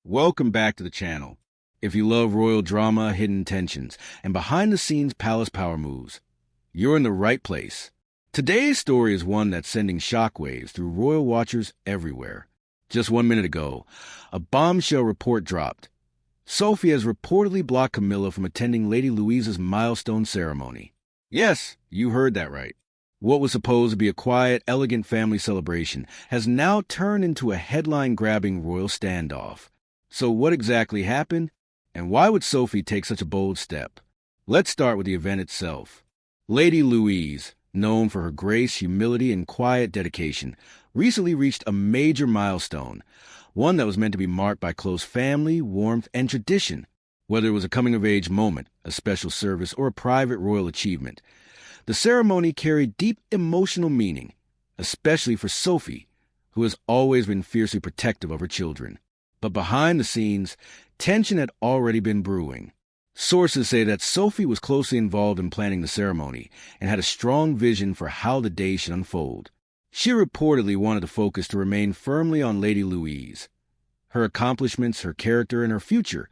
Welcome back to the channel. If you love royal drama, hidden tensions, and behind-the-scenes palace power moves, you're in the right place. Today's story is one that's sending shockwaves through royal watchers everywhere. Just 1 minute ago, a bombshell report dropped. Sophie has reportedly blocked Camilla from attending Lady Louise's milestone ceremony. Yes, you heard that right. What was supposed to be a quiet, elegant family celebration has now turned into a headline-grabbing royal standoff. So what exactly happened, and why would Sophie take such a bold step? Let's start with the event itself. Lady Louise, known for her grace, humility, and quiet dedication, recently reached a major milestone, one that was meant to be marked by close family, warmth, and tradition. Whether it was a coming-of-age moment, a special service, or a private royal achievement, the ceremony carried deep emotional meaning, especially for Sophie, who has always been fiercely protective of her children. But behind the scenes, tension had already been brewing. Sources say that Sophie was closely involved in planning the ceremony and had a strong vision for how the day should unfold. She reportedly wanted the focus to remain firmly on Lady Louise, her accomplishments, her character, and her future,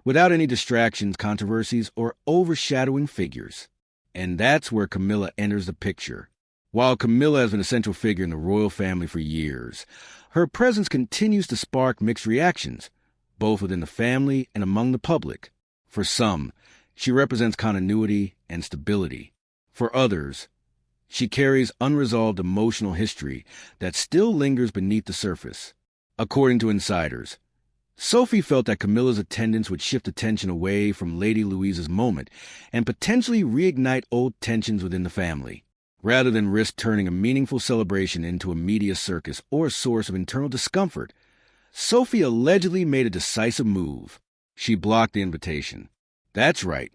without any distractions, controversies, or overshadowing figures. And that's where Camilla enters the picture. While Camilla has been a central figure in the royal family for years, her presence continues to spark mixed reactions, both within the family and among the public. For some, she represents continuity and stability. For others, she carries unresolved emotional history that still lingers beneath the surface. According to insiders, Sophie felt that Camilla's attendance would shift attention away from Lady Louise's moment and potentially reignite old tensions within the family, rather than risk turning a meaningful celebration into a media circus or a source of internal discomfort. Sophie allegedly made a decisive move. She blocked the invitation. That's right.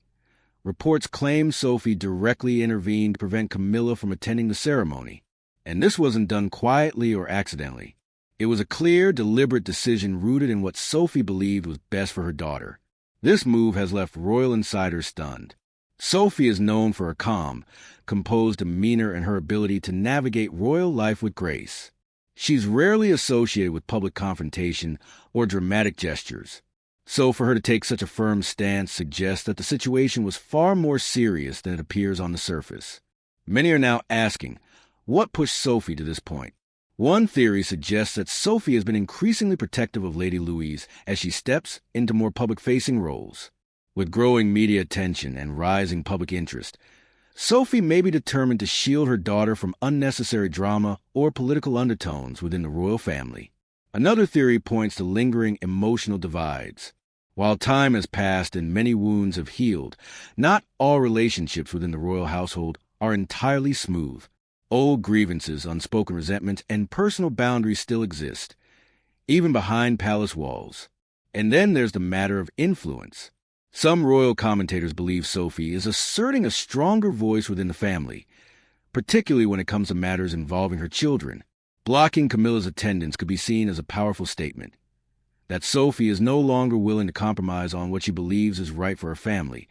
Reports claim Sophie directly intervened to prevent Camilla from attending the ceremony. And this wasn't done quietly or accidentally. It was a clear, deliberate decision rooted in what Sophie believed was best for her daughter. This move has left royal insiders stunned. Sophie is known for her calm, composed demeanor and her ability to navigate royal life with grace. She's rarely associated with public confrontation or dramatic gestures. So for her to take such a firm stance suggests that the situation was far more serious than it appears on the surface. Many are now asking, what pushed Sophie to this point? One theory suggests that Sophie has been increasingly protective of Lady Louise as she steps into more public-facing roles. With growing media attention and rising public interest, Sophie may be determined to shield her daughter from unnecessary drama or political undertones within the royal family. Another theory points to lingering emotional divides. While time has passed and many wounds have healed, not all relationships within the royal household are entirely smooth. Old grievances, unspoken resentments, and personal boundaries still exist, even behind palace walls. And then there's the matter of influence. Some royal commentators believe Sophie is asserting a stronger voice within the family, particularly when it comes to matters involving her children. Blocking Camilla's attendance could be seen as a powerful statement that Sophie is no longer willing to compromise on what she believes is right for her family,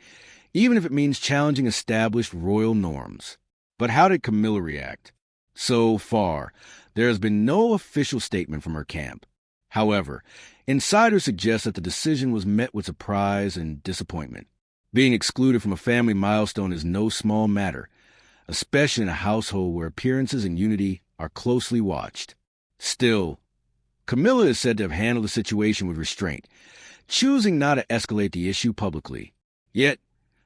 even if it means challenging established royal norms. But how did Camilla react? So far, there has been no official statement from her camp. However, insiders suggest that the decision was met with surprise and disappointment. Being excluded from a family milestone is no small matter, especially in a household where appearances and unity are closely watched. Still, Camilla is said to have handled the situation with restraint, choosing not to escalate the issue publicly. Yet,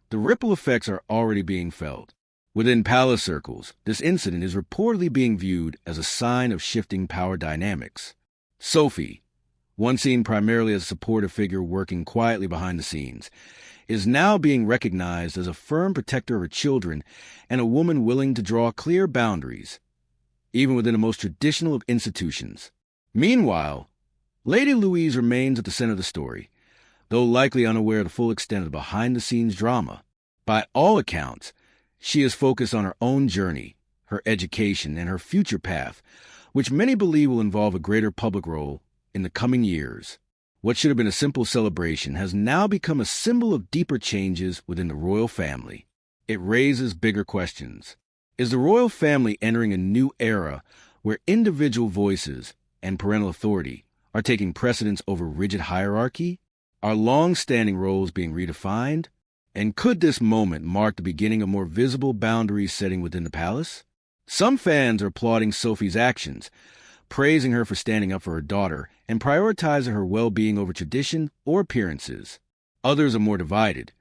the ripple effects are already being felt. Within palace circles, this incident is reportedly being viewed as a sign of shifting power dynamics. Sophie, once seen primarily as a supportive figure working quietly behind the scenes, is now being recognized as a firm protector of her children and a woman willing to draw clear boundaries, even within the most traditional of institutions. Meanwhile, Lady Louise remains at the center of the story, though likely unaware of the full extent of the behind-the-scenes drama. By all accounts, she is focused on her own journey, her education, and her future path, which many believe will involve a greater public role in the coming years. What should have been a simple celebration has now become a symbol of deeper changes within the royal family. It raises bigger questions. Is the royal family entering a new era where individual voices and parental authority are taking precedence over rigid hierarchy? Are long-standing roles being redefined? And could this moment mark the beginning of more visible boundaries setting within the palace? Some fans are applauding Sophie's actions, praising her for standing up for her daughter and prioritizing her well-being over tradition or appearances. Others are more divided,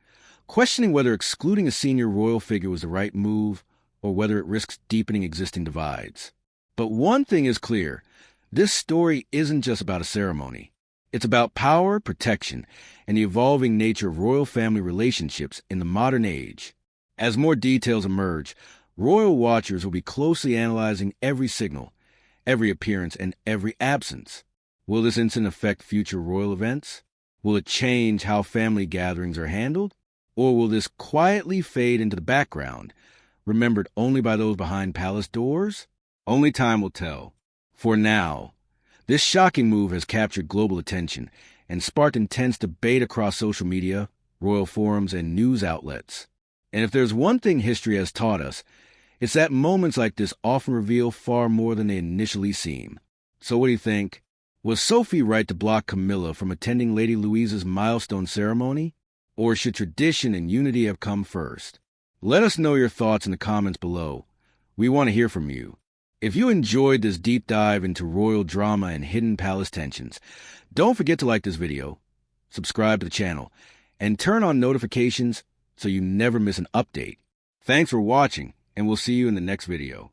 questioning whether excluding a senior royal figure was the right move or whether it risks deepening existing divides. But one thing is clear, this story isn't just about a ceremony. It's about power, protection, and the evolving nature of royal family relationships in the modern age. As more details emerge, royal watchers will be closely analyzing every signal, every appearance, and every absence. Will this incident affect future royal events? Will it change how family gatherings are handled? Or will this quietly fade into the background, remembered only by those behind palace doors? Only time will tell. For now, this shocking move has captured global attention and sparked intense debate across social media, royal forums, and news outlets. And if there's one thing history has taught us, it's that moments like this often reveal far more than they initially seem. So what do you think? Was Sophie right to block Camilla from attending Lady Louisa's milestone ceremony? Or should tradition and unity have come first? Let us know your thoughts in the comments below. We want to hear from you. If you enjoyed this deep dive into royal drama and hidden palace tensions, don't forget to like this video, subscribe to the channel, and turn on notifications so you never miss an update. Thanks for watching, and we'll see you in the next video.